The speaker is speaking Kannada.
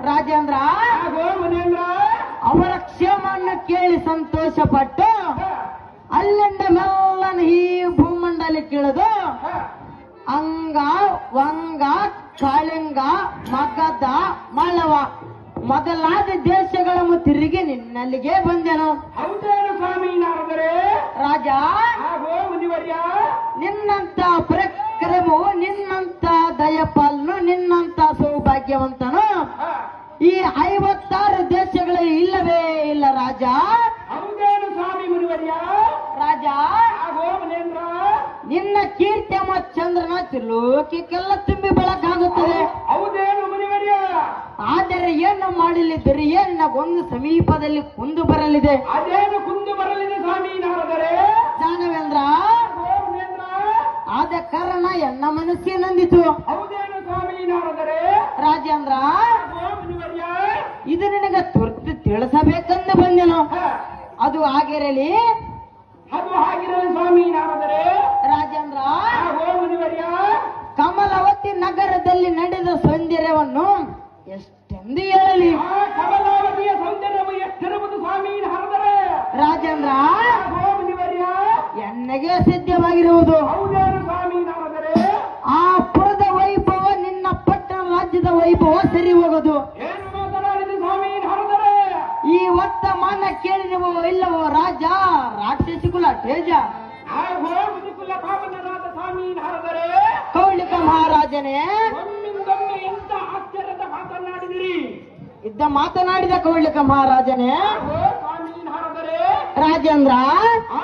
ರಾಜೇಂದ್ರ ಅವರ ಕ್ಷೇಮವನ್ನು ಕೇಳಿ ಸಂತೋಷ ಪಟ್ಟು ಅಲ್ಲಿಂದ ಮೆಲ್ಲನ ಈ ಭೂಮಂಡಲಕ್ಕೆ ಇಳಿದು ಅಂಗ ವಂಗ ಕಾಳಿಂಗ ಮಗಧ ಮಳವ ಮೊದಲಾದ ದೇಶಗಳನ್ನು ತಿರುಗಿ ನಿನ್ನಲ್ಲಿಗೆ ಬಂದೆನು. ಹೌದೇನು ಸ್ವಾಮಿ ನಾರದರೆ? ರಾಜ, ನಿನ್ನಂತ ಪ್ರಕ್ರಮವು, ನಿನ್ನಂತ ದಯಪಾಲನು, ನಿನ್ನಂತ ಸೌಭಾಗ್ಯವಂತನು ಈ 56 ದೇಶಗಳು ಇಲ್ಲವೇ ಇಲ್ಲ ರಾಜ. ಹೌದೇನು ಸ್ವಾಮಿ ಮುನಿವರ್ಯ? ರಾಜ, ನಿನ್ನ ಕೀರ್ತಿ ಚಂದ್ರನ ತ್ರಿಲೋಕಕ್ಕೆಲ್ಲ ತುಂಬಿ ಬೆಳಕಾಗುತ್ತದೆ. ಹೌದೇನು ಮುನಿವರ್ಯ? ಆದರೆ ಏನು ಮಾಡಲಿದ್ದರೆ ಏನಗೊಂದು ಸಮೀಪದಲ್ಲಿ ಕುಂದು ಬರಲಿದೆ. ಅದೇನು ಕುಂದು ಬರಲಿದೆ ಸ್ವಾಮಿ ನಾರದರೆ? ದಾನವೇಂದ್ರ, ಆದ ಕಾರಣ ಎನ್ನ ಮನಸ್ಸಿನಂದಿತು. ಹೌದೇನು ಸ್ವಾಮಿ ನಾರದರೆ? ರಾಜೇಂದ್ರ, ಇದು ನಿನಗೆ ತುರ್ತು ತಿಳಿಸಬೇಕೆಂದು ಬಂದೆನು. ಅದು ಆಗಿರಲಿ. ಅದು ಆಗಿರಲಿ ಸ್ವಾಮಿ ನಾರದರೆ? ರಾಜೇಂದ್ರ, ಮುನಿವರ್ಯ, ಕಮಲವತಿ ನಗರದಲ್ಲಿ ನಡೆದ ಸೌಂದರ್ಯವನ್ನು ಎಷ್ಟೆಂದು ಹೇಳಲಿ? ಕಮಲಾವತಿಯ ಸೌಂದರ್ಯವು ಎಷ್ಟಿರುವುದು ಸ್ವಾಮಿ ನಾರದರೆ? ರಾಜೇಂದ್ರ, ಮುನಿವರ್ಯ, ಎಣ್ಣೆಗೆ ಸಿದ್ಧವಾಗಿರುವುದು. ಹೌದೇನು ಸ್ವಾಮಿ ನಾರದರೆ? ಆ ಪುರದ ವೈಭವ ನಿನ್ನ ಪಟ್ಟಣ ರಾಜ್ಯದ ವೈಭವ ಸರಿ ಹೋಗೋದು. ಏನು ಮಾತನಾಡಿದೆ ಸ್ವಾಮಿ ನಾರದರೆ? ಈ ವರ್ತಮಾನ ಕೇಳಿದವೋ ಇಲ್ಲವೋ ರಾಜ, ರಾಕ್ಷಸಿ ಕುಲ ತೇಜ ಮುನಿಕುಲ ಪಾವನರಾದ ಸ್ವಾಮಿ ನಾರದರೆ? ಕೌಳಿಕ ಮಹಾರಾಜನೇ, ಒಮ್ಮಿಂದೊಮ್ಮೆ ಎಂತ ಆಶ್ಚರ್ಯದ ಮಾತನಾಡಿದಿರಿ? ಮಾತನಾಡಿದ ಕೌಳಿಕ ಮಹಾರಾಜನೇ. ಸ್ವಾಮಿ ನಾರದರೆ? ರಾಜೇಂದ್ರ, ಆ